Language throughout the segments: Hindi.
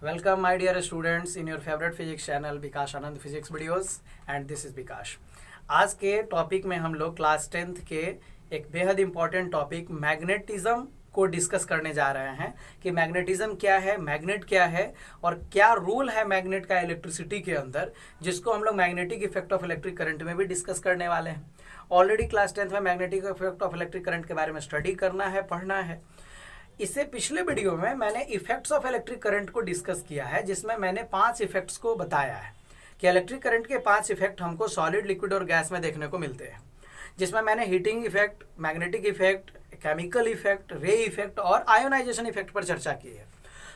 Welcome my dear students in your favorite physics channel Vikas Anand physics videos and this is Vikas. आज के टॉपिक में हम लोग क्लास 10th के एक बेहद इंपॉर्टेंट टॉपिक मैग्नेटिज्म को डिस्कस करने जा रहे हैं कि मैग्नेटिज्म क्या है, मैग्नेट क्या है और क्या रोल है मैग्नेट का इलेक्ट्रिसिटी के अंदर, जिसको हम लोग magnetic effect of electric current में भी डिस्कस करने वाले हैं। ऑलरेडी क्लास 10th में magnetic effect of electric current के बारे में स्टडी करना है, पढ़ना है। इससे पिछले वीडियो में मैंने इफेक्ट्स ऑफ इलेक्ट्रिक करंट को डिस्कस किया है, जिसमें मैंने 5 इफेक्ट्स को बताया है कि इलेक्ट्रिक करंट के 5 इफेक्ट हमको सॉलिड, लिक्विड और गैस में देखने को मिलते हैं, जिसमें मैंने heating effect, magnetic effect, chemical effect, रे इफेक्ट और आयोनाइजेशन इफेक्ट पर चर्चा की है।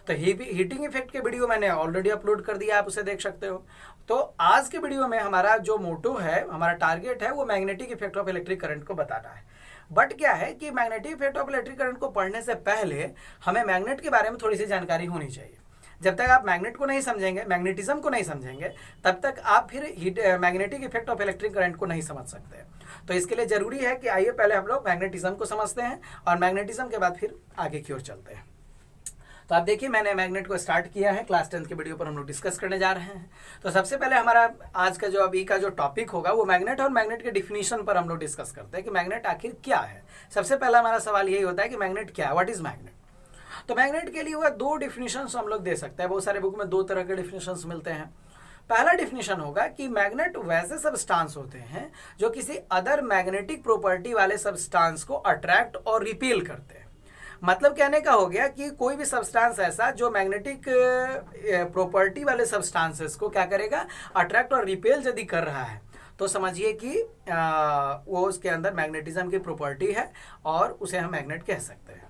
तो हीटिंग इफेक्ट के वीडियो मैंने ऑलरेडी अपलोड कर दिया, आप उसे देख सकते हो। तो आज के वीडियो में हमारा जो मोटो है, हमारा टारगेट है, वो magnetic effect of electric current को बताना है। बट क्या है कि magnetic effect of electric current को पढ़ने से पहले हमें मैग्नेट के बारे में थोड़ी सी जानकारी होनी चाहिए। जब तक आप मैग्नेट को नहीं समझेंगे, मैग्नेटिज्म को नहीं समझेंगे, तब तक आप फिर magnetic effect of electric current को नहीं समझ सकते। तो इसके लिए जरूरी है कि आइए पहले हम लोग मैग्नेटिज्म को समझते हैं और मैग्नेटिज्म के बाद फिर आगे की ओर चलते हैं। तो आप देखिए, मैंने मैग्नेट को स्टार्ट किया है, क्लास 10th के वीडियो पर हम लोग डिस्कस करने जा रहे हैं। तो सबसे पहले हमारा आज का जो अभी का जो टॉपिक होगा वो मैग्नेट और मैग्नेट के डिफिनीशन पर हम लोग डिस्कस करते हैं कि मैग्नेट आखिर क्या है। सबसे पहला हमारा सवाल यही होता है कि मैग्नेट क्या है, व्हाट इज मैग्नेट। तो मैग्नेट के लिए हुआ 2 डिफिनीशंस हम लोग दे सकते हैं। बहुत सारे बुक में 2 तरह के डिफिनीशंस मिलते हैं। पहला डिफिनीशन होगा कि मैग्नेट वैसे सब्सटेंस होते हैं जो किसी अदर मैग्नेटिक प्रॉपर्टी वाले सब्सटेंस को अट्रैक्ट और रिपेल करते हैं। मतलब कहने का हो गया कि कोई भी सब्सटेंस ऐसा जो मैग्नेटिक प्रॉपर्टी वाले सब्सटेंसेस को क्या करेगा, अट्रैक्ट और रिपेल यदि कर रहा है, तो समझिए कि वो उसके अंदर मैग्नेटिज्म की प्रॉपर्टी है और उसे हम मैग्नेट कह सकते हैं।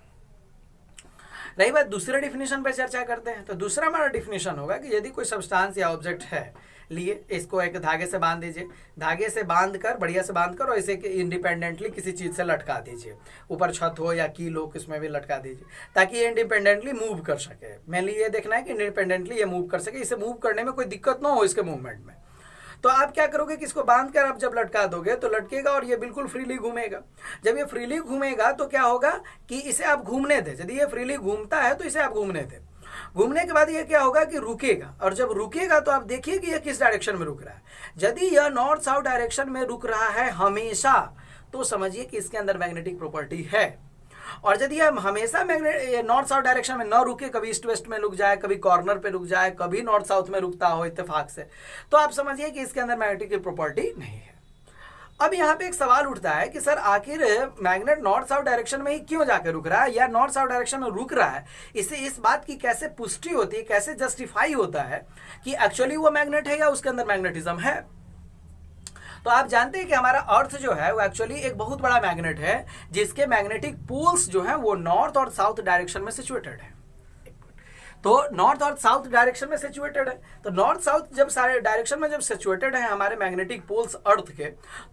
रही बात दूसरे डिफिनीशन पर चर्चा करते हैं। तो दूसरा हमारा डिफिनीशन होगा कि यदि कोई सब्सटेंस या ऑब्जेक्ट है, लिए इसको एक धागे से बांध दीजिए, धागे से बांध कर, बढ़िया से बांध कर और इसे इंडिपेंडेंटली किसी चीज़ से लटका दीजिए, ऊपर छत हो या कील हो, किसमें भी लटका दीजिए, ताकि ये इंडिपेंडेंटली मूव कर सके। मेनली ये देखना है कि इंडिपेंडेंटली ये मूव कर सके, इसे मूव करने में कोई दिक्कत ना हो इसके मूवमेंट में। तो आप क्या करोगे कि इसको बांध कर आप जब लटका दोगे तो लटकेगा और ये बिल्कुल फ्रीली घूमेगा। जब ये फ्रीली घूमेगा तो क्या होगा कि इसे आप घूमने दें। यदि ये फ्रीली घूमता है तो इसे आप घूमने दें। घूमने के बाद ये क्या होगा कि रुकेगा, और जब रुकेगा तो आप देखिए कि ये किस डायरेक्शन में रुक रहा है। यदि यह नॉर्थ साउथ डायरेक्शन में रुक रहा है हमेशा, तो समझिए कि इसके अंदर मैग्नेटिक प्रॉपर्टी है। और यदि हम हमेशा नॉर्थ साउथ डायरेक्शन में न रुके, कभी ईस्ट वेस्ट में रुक जाए, कभी कॉर्नर पे रुक जाए, कभी नॉर्थ साउथ में रुकता हो इत्तेफाक से, तो आप समझिए कि इसके अंदर मैग्नेटिक की प्रॉपर्टी नहीं है। अब यहाँ पे एक सवाल उठता है कि सर आखिर मैग्नेट नॉर्थ साउथ डायरेक्शन में ही क्यों जाकर रुक रहा है, या नॉर्थ साउथ डायरेक्शन में रुक रहा है, इससे इस बात की कैसे पुष्टि होती है, कैसे जस्टिफाई होता है कि एक्चुअली वो मैग्नेट है या उसके अंदर मैग्नेटिज्म है। तो आप जानते हैं कि हमारा अर्थ जो है वो एक्चुअली एक बहुत बड़ा मैग्नेट है, जिसके मैग्नेटिक पोल्स जो हैं वो नॉर्थ और साउथ डायरेक्शन में सिचुएटेड है। तो नॉर्थ और साउथ डायरेक्शन में सिचुएटेड है। तो नॉर्थ साउथ जब सारे डायरेक्शन में जब सिचुएटेड है हमारे मैग्नेटिक पोल्स अर्थ के,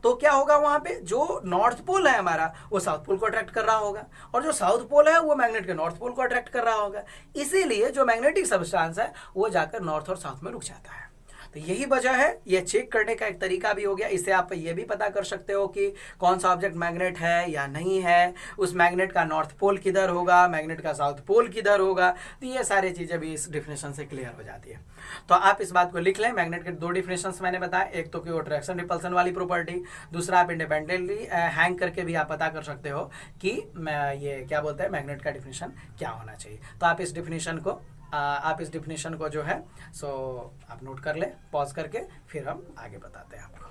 तो क्या होगा, वहां पे जो नॉर्थ पोल है हमारा वो साउथ पोल को अट्रैक्ट कर रहा होगा, और जो साउथ पोल है वो मैग्नेट के नॉर्थ पोल को अट्रैक्ट कर रहा होगा। इसीलिए जो मैग्नेटिक सब्सटेंस है वो जाकर नॉर्थ और साउथ में रुक जाता है। तो यही वजह है, ये चेक करने का एक तरीका भी हो गया। इससे आप ये भी पता कर सकते हो कि कौन सा ऑब्जेक्ट मैग्नेट है या नहीं है, उस मैग्नेट का नॉर्थ पोल किधर होगा, मैग्नेट का साउथ पोल किधर होगा। तो ये सारी चीज़ें भी इस डिफिनेशन से क्लियर हो जाती है। तो आप इस बात को लिख लें, मैग्नेट के 2 डिफिनेशंस मैंने बताया, एक तो कि वो अट्रैक्शन रिपल्सन वाली प्रॉपर्टी, दूसरा आप इंडिपेंडेंटली हैंग करके भी आप पता कर सकते हो कि ये क्या बोलते हैं, मैग्नेट का डिफिनेशन क्या होना चाहिए। तो आप इस डिफिनेशन को जो है सो आप नोट कर ले, पॉज करके फिर हम आगे बताते हैं आपको।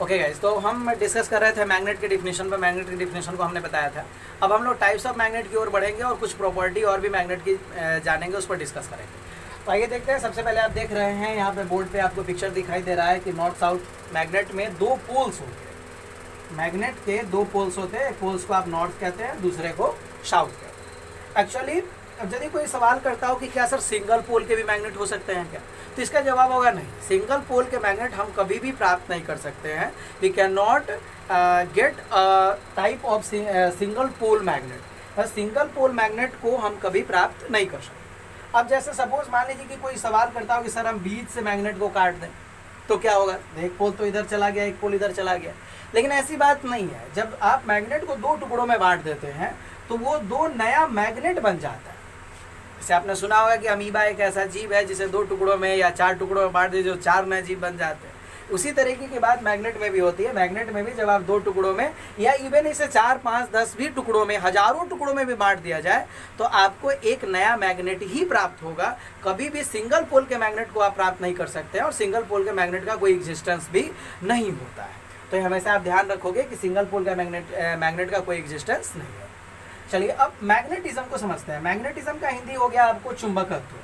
ओके गाइस, तो हम डिस्कस कर रहे थे मैग्नेट के डिफिनेशन पर। मैग्नेट के डिफिनेशन को हमने बताया था। अब हम लोग टाइप्स ऑफ मैग्नेट की ओर बढ़ेंगे और कुछ प्रॉपर्टी और भी मैग्नेट की जानेंगे, उस पर डिस्कस करेंगे। तो आइए देखते हैं। सबसे पहले आप देख रहे हैं यहाँ पे बोर्ड पे आपको पिक्चर दिखाई दे रहा है कि नॉर्थ साउथ मैग्नेट में 2 पोल्स होते हैं। मैग्नेट के 2 पोल्स होते हैं, एक पोल्स को आप नॉर्थ कहते हैं, दूसरे को साउथ कहते हैं। एक्चुअली अब यदि कोई सवाल करता हो कि क्या सर सिंगल पोल के भी मैग्नेट हो सकते हैं क्या, तो इसका जवाब होगा नहीं। सिंगल पोल के मैग्नेट हम कभी भी प्राप्त नहीं कर सकते हैं। We can not get type of single pole magnet. Single pole magnet को हम कभी प्राप्त नहीं कर सकते। अब जैसे सपोज मान लीजिए कि कोई सवाल करता हो कि सर हम बीच से मैग्नेट को काट दें, तो क्या होगा, एक पोल तो इधर चला गया, एक पोल इधर चला गया। लेकिन ऐसी बात नहीं है। जब आप मैग्नेट को 2 टुकड़ों में बांट देते हैं तो वो 2 नया मैग्नेट बन जाता है। जैसे आपने सुना होगा कि अमीबा एक ऐसा जीव है जिसे 2 टुकड़ों में या 4 टुकड़ों में बांट दे जो 4 नए जीव बन जाते हैं। उसी तरीके की बात मैग्नेट में भी होती है। मैग्नेट में भी जब आप 2 टुकड़ों में या इवन इसे 4, 5, 10 भी टुकड़ों में, हजारों टुकड़ों में भी बांट दिया जाए तो आपको एक नया मैग्नेट ही प्राप्त होगा। कभी भी सिंगल पोल के मैग्नेट को आप प्राप्त नहीं कर सकते हैं और सिंगल पोल के मैग्नेट का कोई एग्जिस्टेंस भी नहीं होता है। तो हमेशा आप ध्यान रखोगे कि सिंगल पोल का मैग्नेट का कोई एग्जिस्टेंस नहीं है। चलिए अब मैग्नेटिज्म को समझते हैं। मैग्नेटिज्म का हिंदी हो गया आपको चुंबकत्व।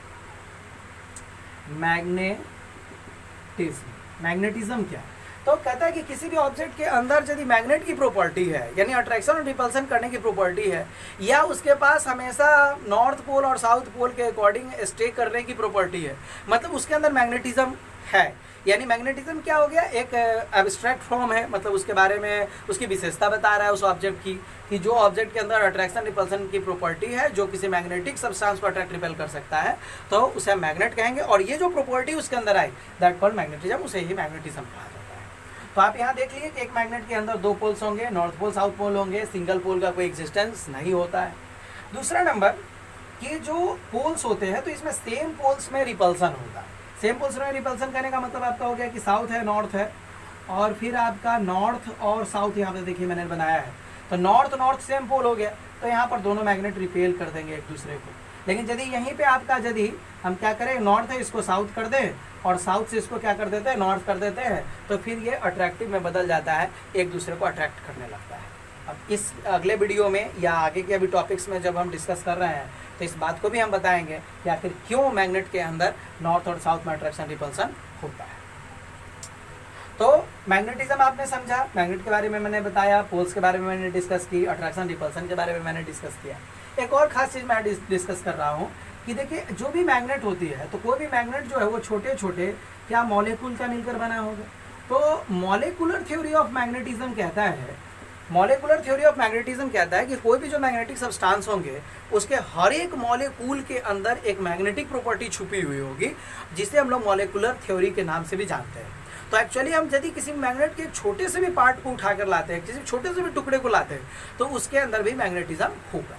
मैग्नेटिज्म क्या है? तो कहता है कि किसी भी ऑब्जेक्ट के अंदर यदि मैग्नेट की प्रॉपर्टी है, यानी अट्रैक्शन और रिपल्सन करने की प्रॉपर्टी है, या उसके पास हमेशा नॉर्थ पोल और साउथ पोल के अकॉर्डिंग स्टे करने की प्रॉपर्टी है, मतलब उसके अंदर मैग्नेटिज्म है। यानी मैग्नेटिज्म क्या हो गया? एक एब्स्ट्रैक्ट फॉर्म है, मतलब उसके बारे में उसकी विशेषता बता रहा है उस ऑब्जेक्ट की, कि जो ऑब्जेक्ट के अंदर अट्रैक्शन रिपल्सन की प्रॉपर्टी है, जो किसी मैग्नेटिक सब्सटेंस को अट्रैक्ट रिपेल कर सकता है, तो उसे हम मैग्नेट कहेंगे। और ये जो प्रॉपर्टी उसके अंदर आई, दैट कॉल्ड मैग्नेटिज्म, उसे ही मैग्नेटिज्म कहा जाता है। तो आप यहाँ देख लीजिए कि एक मैग्नेट के अंदर 2 पोल्स होंगे, नॉर्थ पोल साउथ पोल होंगे, सिंगल पोल का कोई एग्जिस्टेंस नहीं होता है। दूसरा नंबर कि जो पोल्स होते हैं तो इसमें सेम पोल्स में रिपल्सन होता है। सेम पोल्स में रिपल्सन करने का मतलब आपका हो गया कि साउथ है, नॉर्थ है, और फिर आपका नॉर्थ और साउथ यहाँ पे देखिए मैंने बनाया है, तो नॉर्थ सेम पोल हो गया, तो यहाँ पर दोनों मैग्नेट रिपेल कर देंगे एक दूसरे को। लेकिन यदि यहीं पे आपका यदि हम क्या करें, नॉर्थ है इसको साउथ कर दें और साउथ से इसको क्या कर देते हैं, नॉर्थ कर देते हैं, तो फिर ये अट्रैक्टिव में बदल जाता है, एक दूसरे को अट्रैक्ट करने लगता है। अब इस अगले वीडियो में या आगे के अभी टॉपिक्स में जब हम डिस्कस कर रहे हैं तो इस बात को भी हम बताएंगे कि आखिर क्यों मैग्नेट के अंदर नॉर्थ और साउथ में अट्रैक्शन रिपल्सन होता है। तो मैग्नेटिज्म आपने समझा, मैग्नेट के बारे में मैंने बताया, पोल्स के बारे में मैंने डिस्कस की, अट्रैक्शन रिपल्सन के बारे में मैंने डिस्कस किया। एक और खास चीज़ मैं डिस्कस कर रहा हूँ कि देखिए जो भी मैग्नेट होती है, तो कोई भी मैग्नेट जो है वो छोटे छोटे क्या मॉलिक्यूल का मिलकर बना होगा। तो मॉलिक्यूलर थ्योरी ऑफ मैग्नेटिज्म कहता है, मॉलिक्यूलर थ्योरी ऑफ मैग्नेटिज्म कहता है कि कोई भी जो मैग्नेटिक सब्सटेंस होंगे उसके हर एक मॉलिक्यूल के अंदर एक मैग्नेटिक प्रॉपर्टी छुपी हुई होगी, जिसे हम लोग मॉलिक्यूलर थ्योरी के नाम से भी जानते हैं। तो एक्चुअली हम यदि किसी मैग्नेट के छोटे से भी पार्ट को उठाकर लाते हैं, किसी छोटे से भी टुकड़े को लाते हैं, तो उसके अंदर भी मैग्नेटिज्म होगा।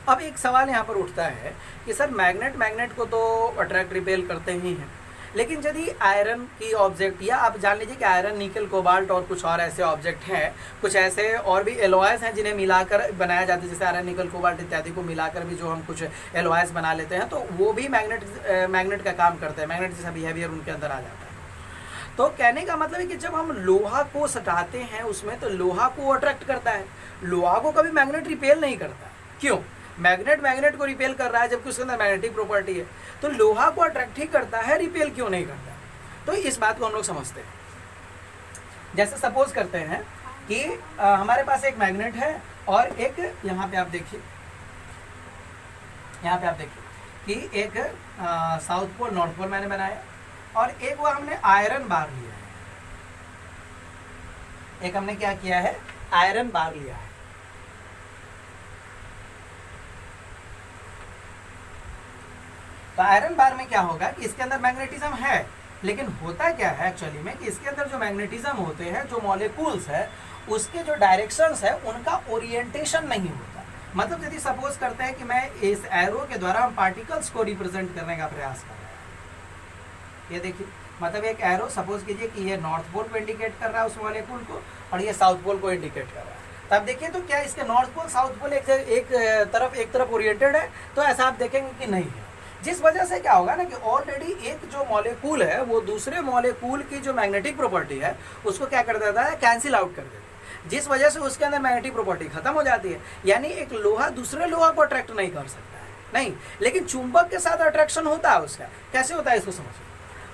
अब एक सवाल यहाँ पर उठता है कि सर मैग्नेट को तो अट्रैक्ट रिपेल करते ही हैं, लेकिन यदि आयरन की ऑब्जेक्ट, या आप जान लीजिए कि आयरन, निकल, कोबाल्ट और कुछ और ऐसे ऑब्जेक्ट हैं, कुछ ऐसे और भी एलॉयस हैं जिन्हें मिलाकर बनाया जाता है, जैसे आयरन, निकल, कोबाल्ट इत्यादि को मिलाकर भी जो हम कुछ एलॉयस बना लेते हैं, तो वो भी मैग्नेट का काम करते हैं, मैग्नेट जैसा बिहेवियर उनके अंदर आ जाता है। तो कहने का मतलब है कि जब हम लोहा को सटाते हैं उसमें, तो लोहा को अट्रैक्ट करता है, लोहा को कभी मैग्नेट रिपेल नहीं करता। क्यों? मैग्नेट को रिपेल कर रहा है जबकि उसके अंदर मैग्नेटिक प्रॉपर्टी है, तो लोहा को अट्रैक्ट ही करता है, रिपेल क्यों नहीं करता? तो इस बात को हम लोग समझते हैं। जैसे सपोज करते हैं कि हमारे पास एक मैग्नेट है और एक यहाँ पे आप देखिए कि एक साउथ पोल नॉर्थ पोल मैंने बनाया, और एक वो हमने आयरन बार लिया है, एक हमने क्या किया है, आयरन बार लिया है। तो आयरन बार में क्या होगा कि इसके अंदर मैग्नेटिज्म है, लेकिन होता क्या है एक्चुअली में कि इसके अंदर जो मैग्नेटिज्म होते हैं, जो मॉलिक्यूल्स है, उसके जो डायरेक्शंस है उनका ओरिएंटेशन नहीं होता। मतलब यदि सपोज करते हैं कि मैं इस एरो के द्वारा हम पार्टिकल्स को रिप्रेजेंट करने का प्रयास कर रहे हैं, ये देखिए, मतलब एक एरो सपोज कीजिए कि ये नॉर्थ पोल को इंडिकेट कर रहा है उस मॉलिक्यूल को, और ये साउथ पोल को इंडिकेट कर रहा है। तब देखिए तो क्या इसके नॉर्थ पोल साउथ पोल एक तरफ ओरिएंटेड है? तो ऐसा आप देखेंगे कि नहीं है, जिस वजह से क्या होगा ना कि ऑलरेडी एक जो मॉलिक्यूल है वो दूसरे मॉलिक्यूल की जो मैग्नेटिक प्रॉपर्टी है उसको क्या कर देता है, कैंसिल आउट कर देता है, जिस वजह से उसके अंदर मैग्नेटिक प्रॉपर्टी खत्म हो जाती है। यानी एक लोहा दूसरे लोहा को अट्रैक्ट नहीं कर सकता है, नहीं, लेकिन चुंबक के साथ अट्रैक्शन होता है उसका। कैसे होता है इसको समझिए।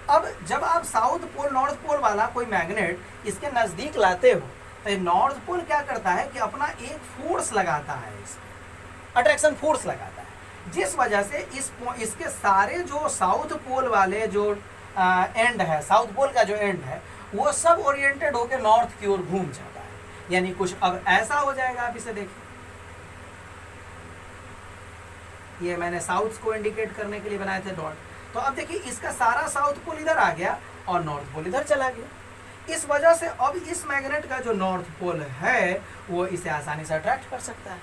अब जब आप साउथ पोल नॉर्थ पोल वाला कोई मैग्नेट इसके नज़दीक लाते हो, तो नॉर्थ पोल क्या करता है कि अपना एक फोर्स लगाता है, इसमें अट्रैक्शन फोर्स लगाता है, जिस वजह से इसके सारे जो साउथ पोल वाले जो एंड है, साउथ पोल का जो एंड है, वो सब ओरिएंटेड होकर नॉर्थ की ओर घूम जाता है। यानी कुछ अब ऐसा हो जाएगा, आप इसे देखिए, ये मैंने साउथ को इंडिकेट करने के लिए बनाए थे डॉट, तो अब देखिए इसका सारा साउथ पोल इधर आ गया और नॉर्थ पोल इधर चला गया। इस वजह से अब इस मैग्नेट का जो नॉर्थ पोल है वो इसे आसानी से अट्रैक्ट कर सकता है।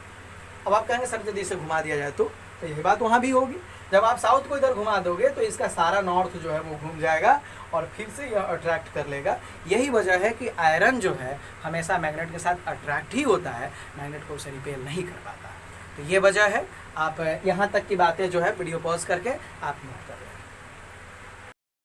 अब आप कहेंगे सर यदि इसे घुमा दिया जाए तो तो यही बात वहाँ भी होगी। जब आप साउथ को इधर घुमा दोगे तो इसका सारा नॉर्थ जो है वो घूम जाएगा और फिर से यह अट्रैक्ट कर लेगा। यही वजह है कि आयरन जो है हमेशा मैग्नेट के साथ अट्रैक्ट ही होता है, मैग्नेट को उसे रिपेल नहीं कर पाता। तो ये वजह है। आप यहाँ तक की बातें जो है वीडियो पॉज करके आप नोट कर